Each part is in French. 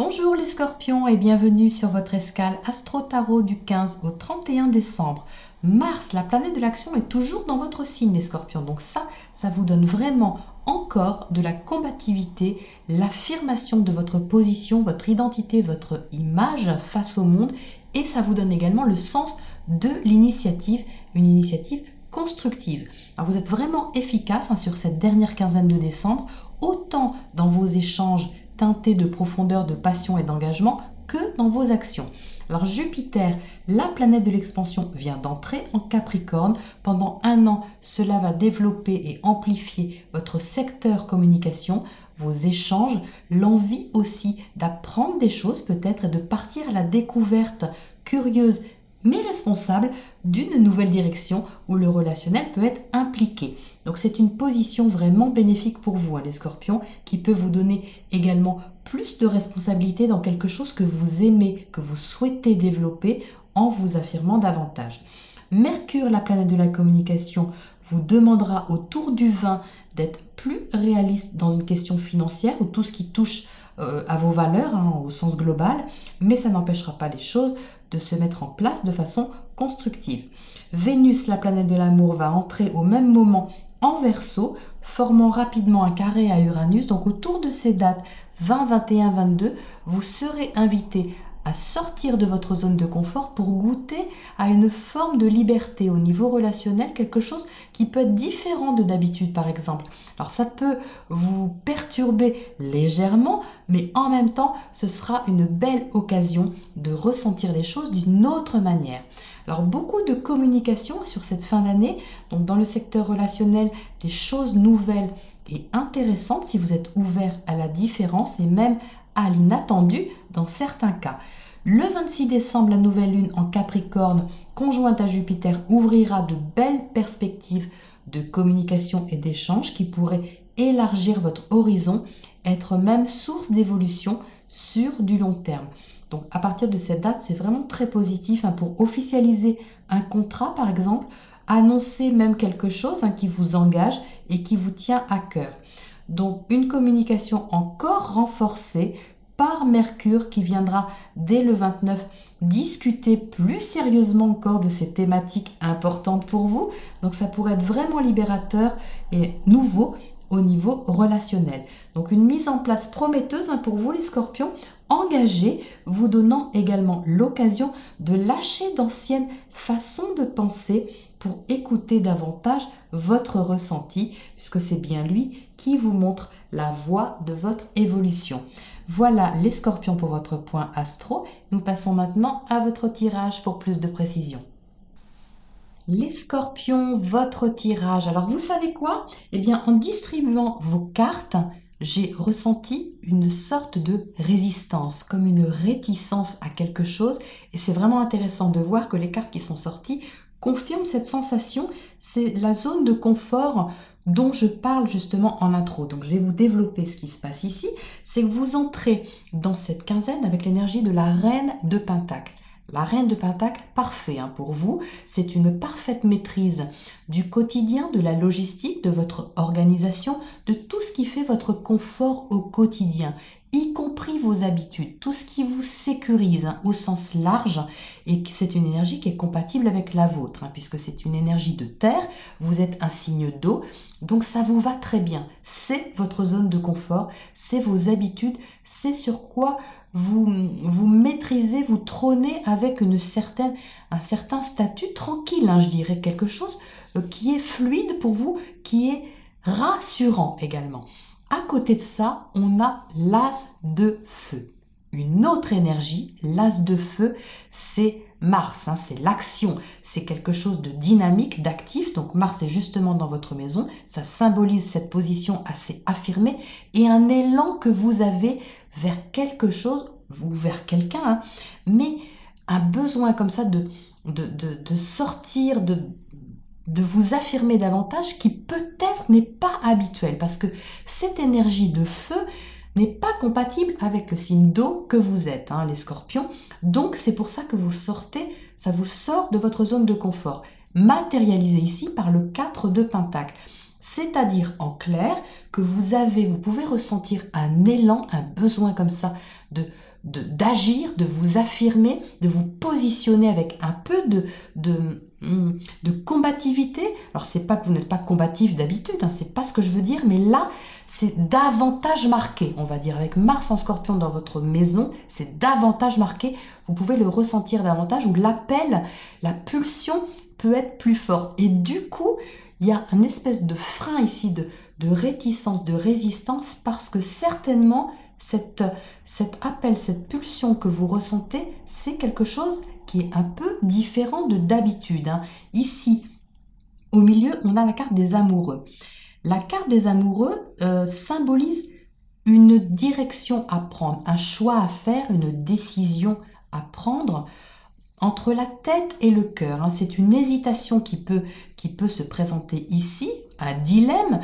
Bonjour les scorpions et bienvenue sur votre escale Astro Tarot du 15 au 31 décembre. Mars, la planète de l'action, est toujours dans votre signe les scorpions. Donc ça vous donne vraiment encore de la combativité, l'affirmation de votre position, votre identité, votre image face au monde. Et ça vous donne également le sens de l'initiative, une initiative constructive. Alors vous êtes vraiment efficace sur cette dernière quinzaine de décembre, autant dans vos échanges teintés de profondeur, de passion et d'engagement que dans vos actions. Alors Jupiter, la planète de l'expansion, vient d'entrer en Capricorne. Pendant un an, cela va développer et amplifier votre secteur communication, vos échanges, l'envie aussi d'apprendre des choses peut-être et de partir à la découverte curieuse mais responsable d'une nouvelle direction où le relationnel peut être impliqué. Donc c'est une position vraiment bénéfique pour vous, les scorpions, qui peut vous donner également plus de responsabilité dans quelque chose que vous aimez, que vous souhaitez développer en vous affirmant davantage. Mercure, la planète de la communication, vous demandera autour du 20 d'être plus réaliste dans une question financière ou tout ce qui touche à vos valeurs au sens global, mais ça n'empêchera pas les choses de se mettre en place de façon constructive. Vénus, la planète de l'amour, va entrer au même moment en Verseau, formant rapidement un carré à Uranus. Donc autour de ces dates 20, 21, 22, vous serez invité à sortir de votre zone de confort pour goûter à une forme de liberté au niveau relationnel, quelque chose qui peut être différent de d'habitude par exemple. Alors ça peut vous perturber légèrement, mais en même temps, ce sera une belle occasion de ressentir les choses d'une autre manière. Alors beaucoup de communication sur cette fin d'année, donc dans le secteur relationnel, des choses nouvelles et intéressantes si vous êtes ouvert à la différence et même à l'inattendu dans certains cas. Le 26 décembre, la nouvelle lune en Capricorne, conjointe à Jupiter, ouvrira de belles perspectives de communication et d'échange qui pourraient élargir votre horizon, être même source d'évolution sur du long terme. Donc à partir de cette date, c'est vraiment très positif pour officialiser un contrat par exemple, annoncer même quelque chose qui vous engage et qui vous tient à cœur. Donc une communication encore renforcée par Mercure qui viendra dès le 29 discuter plus sérieusement encore de ces thématiques importantes pour vous. Donc ça pourrait être vraiment libérateur et nouveau au niveau relationnel. Donc une mise en place prometteuse pour vous les scorpions, engagés, vous donnant également l'occasion de lâcher d'anciennes façons de penser pour écouter davantage votre ressenti, puisque c'est bien lui qui vous montre la voie de votre évolution. Voilà les scorpions pour votre point astro. Nous passons maintenant à votre tirage pour plus de précision. Les scorpions, votre tirage. Alors vous savez quoi? Eh bien en distribuant vos cartes, j'ai ressenti une sorte de résistance, comme une réticence à quelque chose. Et c'est vraiment intéressant de voir que les cartes qui sont sorties confirment cette sensation. C'est la zone de confort dont je parle justement en intro. Donc je vais vous développer ce qui se passe ici. C'est que vous entrez dans cette quinzaine avec l'énergie de la reine de Pentacle. La reine de Pentacle, parfait pour vous. C'est une parfaite maîtrise du quotidien, de la logistique, de votre organisation, de tout ce qui fait votre confort au quotidien, y compris vos habitudes, tout ce qui vous sécurise au sens large, et c'est une énergie qui est compatible avec la vôtre, puisque c'est une énergie de terre, vous êtes un signe d'eau, donc ça vous va très bien. C'est votre zone de confort, c'est vos habitudes, c'est sur quoi vous maîtrisez, vous trônez avec un certain statut tranquille, je dirais, quelque chose qui est fluide pour vous, qui est rassurant également. À côté de ça, on a l'as de feu. Une autre énergie, l'as de feu, c'est Mars, c'est l'action, c'est quelque chose de dynamique, d'actif. Donc Mars est justement dans votre maison, ça symbolise cette position assez affirmée et un élan que vous avez vers quelque chose ou vers quelqu'un, mais un besoin comme ça de sortir, de vous affirmer davantage qui peut-être n'est pas habituel parce que cette énergie de feu n'est pas compatible avec le signe d'eau que vous êtes, les scorpions. Donc c'est pour ça que vous sortez, ça vous sort de votre zone de confort. Matérialisé ici par le 4 de Pentacle. C'est-à-dire en clair que vous pouvez ressentir un élan, un besoin comme ça d'agir, de vous affirmer, de vous positionner avec un peu de combativité. Alors c'est pas que vous n'êtes pas combatif d'habitude, hein, c'est pas ce que je veux dire, mais là c'est davantage marqué, on va dire, avec Mars en Scorpion dans votre maison, c'est davantage marqué, vous pouvez le ressentir davantage, où l'appel, la pulsion peut être plus forte. Et du coup, il y a un espèce de frein ici, de réticence, de résistance, parce que certainement, cet appel, cette pulsion que vous ressentez, c'est quelque chose qui est un peu différent de d'habitude, hein. Ici, au milieu, on a la carte des amoureux. La carte des amoureux symbolise une direction à prendre, un choix à faire, une décision à prendre entre la tête et le cœur, hein. C'est une hésitation qui peut se présenter ici, un dilemme,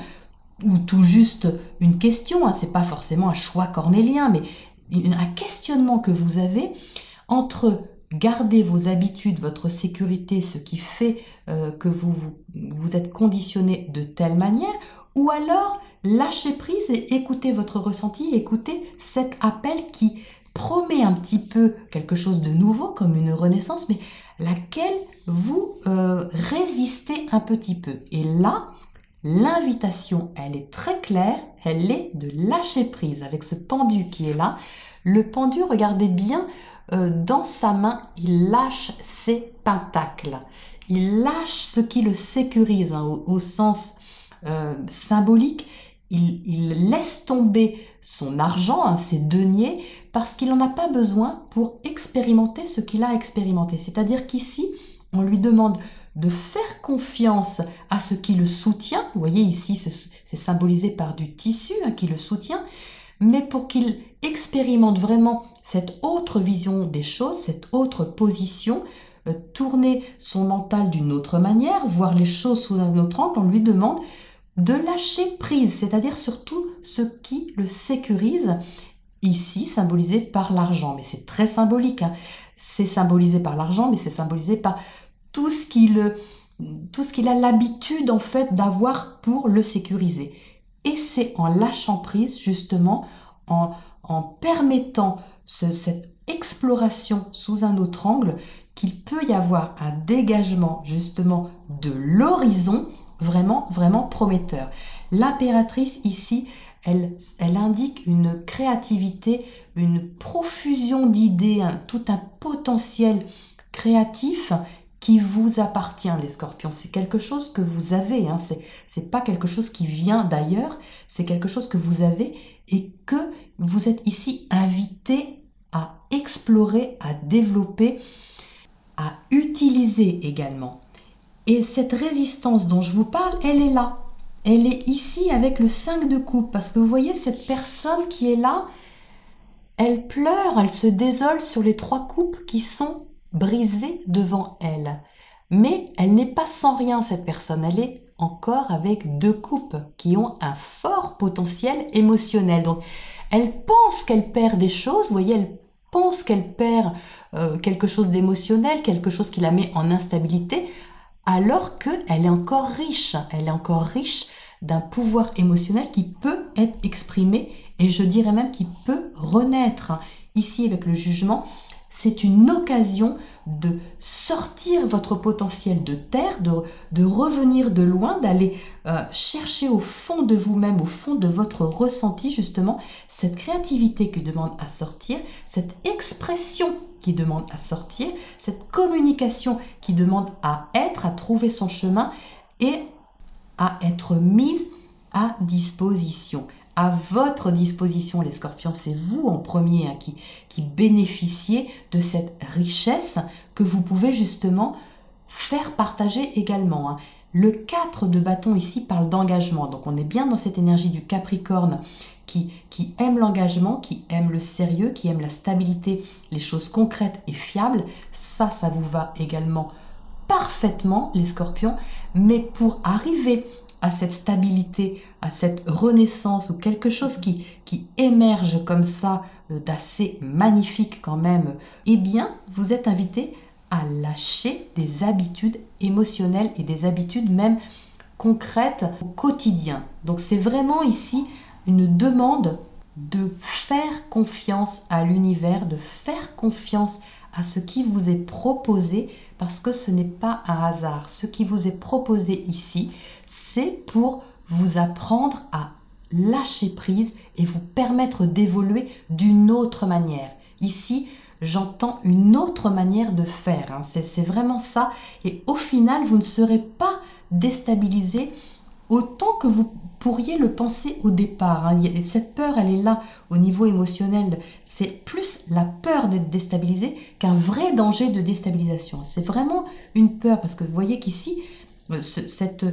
ou tout juste une question, hein. C'est pas forcément un choix cornélien, mais un questionnement que vous avez entre garder vos habitudes, votre sécurité, ce qui fait que vous êtes conditionné de telle manière, ou alors lâcher prise et écouter votre ressenti, écouter cet appel qui promet un petit peu quelque chose de nouveau, comme une renaissance, mais laquelle vous résistez un petit peu. Et là, l'invitation, elle est très claire, elle est de lâcher prise avec ce pendu qui est là. Le pendu, regardez bien, dans sa main, il lâche ses pentacles. Il lâche ce qui le sécurise, hein, au sens symbolique. Il laisse tomber son argent, hein, ses deniers, parce qu'il n'en a pas besoin pour expérimenter ce qu'il a expérimenté. C'est-à-dire qu'ici, on lui demande de faire confiance à ce qui le soutient. Vous voyez ici, c'est symbolisé par du tissu, hein, qui le soutient, mais pour qu'il expérimente vraiment cette autre vision des choses, cette autre position, tourner son mental d'une autre manière, voir les choses sous un autre angle, on lui demande de lâcher prise, c'est-à-dire surtout ce qui le sécurise, ici symbolisé par l'argent. Mais c'est très symbolique, hein. C'est symbolisé par l'argent, mais c'est symbolisé par tout ce qu'il a l'habitude en fait d'avoir pour le sécuriser. Et c'est en lâchant prise, justement, en permettant cette exploration sous un autre angle, qu'il peut y avoir un dégagement justement de l'horizon vraiment, vraiment prometteur. L'impératrice ici, elle indique une créativité, une profusion d'idées, tout un potentiel créatif qui vous appartient, les scorpions. C'est quelque chose que vous avez, hein. C'est pas quelque chose qui vient d'ailleurs, c'est quelque chose que vous avez et que vous êtes ici invité à explorer, à développer, à utiliser également. Et cette résistance dont je vous parle, elle est là. Elle est ici avec le 5 de coupe. Parce que vous voyez, cette personne qui est là, elle pleure, elle se désole sur les 3 coupes qui sont brisées devant elle. Mais elle n'est pas sans rien, cette personne. Elle est encore avec 2 coupes qui ont un fort potentiel émotionnel. Donc, elle pense qu'elle perd des choses. Vous voyez, elle pense qu'elle perd quelque chose d'émotionnel, quelque chose qui la met en instabilité, alors qu'elle est encore riche. Elle est encore riche d'un pouvoir émotionnel qui peut être exprimé et je dirais même qui peut renaître. Ici, avec le jugement, c'est une occasion de sortir votre potentiel de terre, de revenir de loin, d'aller chercher au fond de vous-même, au fond de votre ressenti, justement, cette créativité qui demande à sortir, cette expression qui demande à sortir, cette communication qui demande à être, à trouver son chemin et à être mise à disposition. À votre disposition, les scorpions, c'est vous en premier, hein, qui bénéficiez de cette richesse que vous pouvez justement faire partager également, hein. Le 4 de bâton ici parle d'engagement, donc on est bien dans cette énergie du Capricorne qui aime l'engagement, qui aime le sérieux, qui aime la stabilité, les choses concrètes et fiables. Ça vous va également parfaitement, les scorpions, mais pour arriver à cette stabilité, à cette renaissance ou quelque chose qui émerge comme ça d'assez magnifique quand même, eh bien, vous êtes invité à lâcher des habitudes émotionnelles et des habitudes même concrètes au quotidien. Donc c'est vraiment ici une demande de faire confiance à l'univers, de faire confiance à ce qui vous est proposé, parce que ce n'est pas un hasard. Ce qui vous est proposé ici, c'est pour vous apprendre à lâcher prise et vous permettre d'évoluer d'une autre manière. Ici, j'entends une autre manière de faire, hein. C'est vraiment ça. Et au final, vous ne serez pas déstabilisé autant que vous pourriez le penser au départ, hein. Cette peur, elle est là au niveau émotionnel. C'est plus la peur d'être déstabilisé qu'un vrai danger de déstabilisation. C'est vraiment une peur, parce que vous voyez qu'ici, cette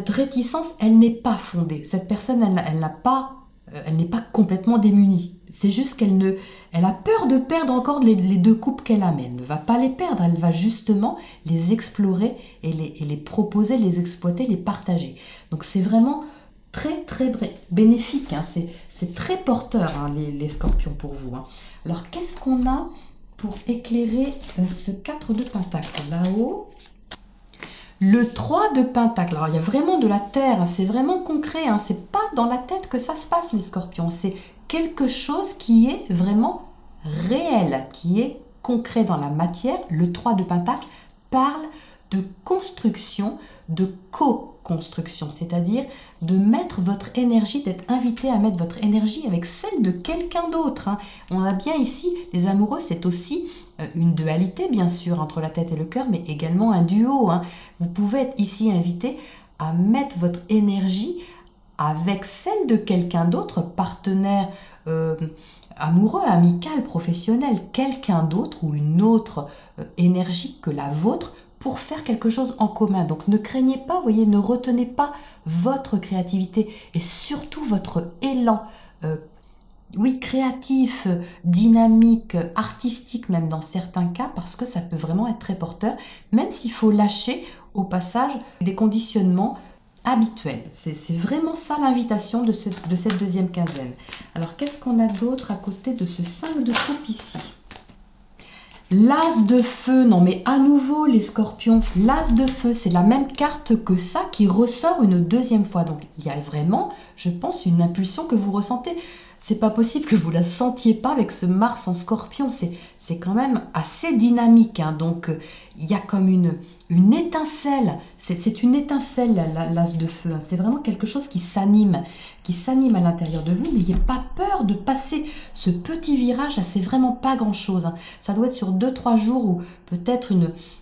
réticence, elle n'est pas fondée. Cette personne, elle n'est pas complètement démunie. C'est juste qu'elle a peur de perdre encore les deux coupes qu'elle a, mais elle ne va pas les perdre. Elle va justement les explorer et les proposer, les exploiter, les partager. Donc c'est vraiment très très bénéfique, hein. C'est très porteur, hein, les scorpions pour vous, hein. Alors qu'est-ce qu'on a pour éclairer ce 4 de pentacle là-haut? Le 3 de pentacle, alors il y a vraiment de la terre, hein, c'est vraiment concret, hein, c'est pas dans la tête que ça se passe les scorpions, c'est quelque chose qui est vraiment réel, qui est concret dans la matière. Le 3 de pentacle parle de construction, de co-construction, c'est-à-dire de mettre votre énergie, d'être invité à mettre votre énergie avec celle de quelqu'un d'autre, hein. On a bien ici, les amoureux, c'est aussi une dualité bien sûr entre la tête et le cœur, mais également un duo, hein. Vous pouvez être ici invité à mettre votre énergie avec celle de quelqu'un d'autre, partenaire amoureux, amical, professionnel, quelqu'un d'autre ou une autre énergie que la vôtre, pour faire quelque chose en commun. Donc ne craignez pas, voyez, ne retenez pas votre créativité et surtout votre élan oui, créatif, dynamique, artistique même dans certains cas, parce que ça peut vraiment être très porteur, même s'il faut lâcher au passage des conditionnements habituels. C'est vraiment ça l'invitation de cette deuxième quinzaine. Alors qu'est-ce qu'on a d'autre à côté de ce 5 de coupe ici? L'as de feu, non mais à nouveau les scorpions, l'as de feu, c'est la même carte que ça qui ressort une deuxième fois. Donc il y a vraiment, je pense, une impulsion que vous ressentez. C'est pas possible que vous la sentiez pas avec ce Mars en scorpion, c'est quand même assez dynamique, hein. Donc il y a comme une étincelle, c'est une étincelle l'as de feu, hein. C'est vraiment quelque chose qui s'anime à l'intérieur de vous. N'ayez pas peur de passer ce petit virage, là c'est vraiment pas grand chose, hein. Ça doit être sur 2-3 jours où peut-être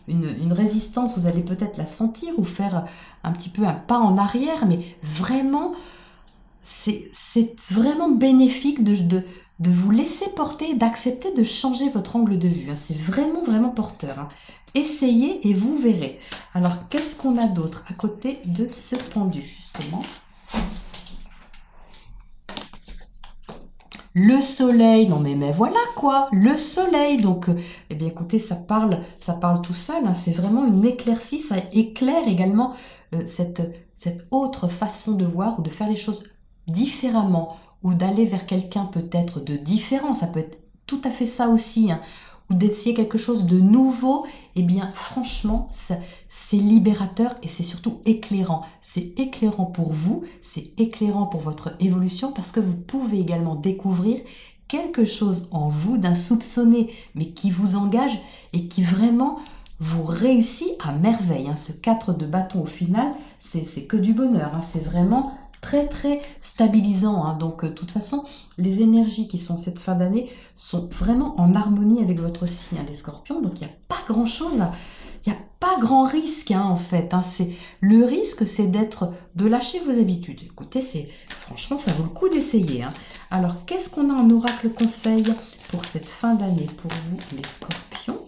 une résistance, vous allez peut-être la sentir ou faire un petit peu un pas en arrière, mais vraiment c'est vraiment bénéfique de vous laisser porter, d'accepter de changer votre angle de vue, hein. C'est vraiment, vraiment porteur, hein. Essayez et vous verrez. Alors, qu'est-ce qu'on a d'autre à côté de ce pendu, justement? Le soleil, non mais voilà quoi, le soleil. Donc, eh bien écoutez, ça parle tout seul, hein. C'est vraiment une éclaircie, ça éclaire également cette autre façon de voir ou de faire les choses différemment, ou d'aller vers quelqu'un peut-être de différent, ça peut être tout à fait ça aussi, hein, ou d'essayer quelque chose de nouveau. Eh bien franchement, c'est libérateur et c'est surtout éclairant. C'est éclairant pour vous, c'est éclairant pour votre évolution, parce que vous pouvez également découvrir quelque chose en vous d'insoupçonné, mais qui vous engage et qui vraiment vous réussit à merveille, hein. Ce 4 de bâton au final, c'est que du bonheur, hein. C'est vraiment très très stabilisant, hein. Donc de toute façon, les énergies qui sont cette fin d'année sont vraiment en harmonie avec votre signe, hein, les scorpions. Donc il n'y a pas grand chose, il n'y a pas grand risque, hein, en fait, hein. Le risque, c'est de lâcher vos habitudes. Écoutez, franchement, ça vaut le coup d'essayer, hein. Alors qu'est-ce qu'on a en oracle conseil pour cette fin d'année pour vous les scorpions?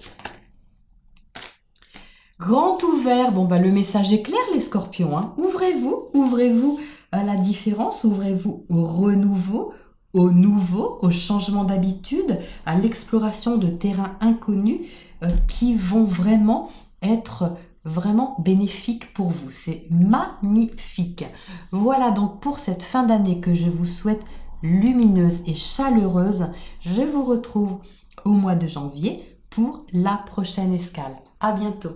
Grand ouvert, bon bah le message est clair les scorpions, hein. Ouvrez-vous à la différence, ouvrez-vous au renouveau, au nouveau, au changement d'habitude, à l'exploration de terrains inconnus qui vont vraiment être vraiment bénéfiques pour vous. C'est magnifique. Voilà donc pour cette fin d'année que je vous souhaite lumineuse et chaleureuse. Je vous retrouve au mois de janvier pour la prochaine escale. À bientôt.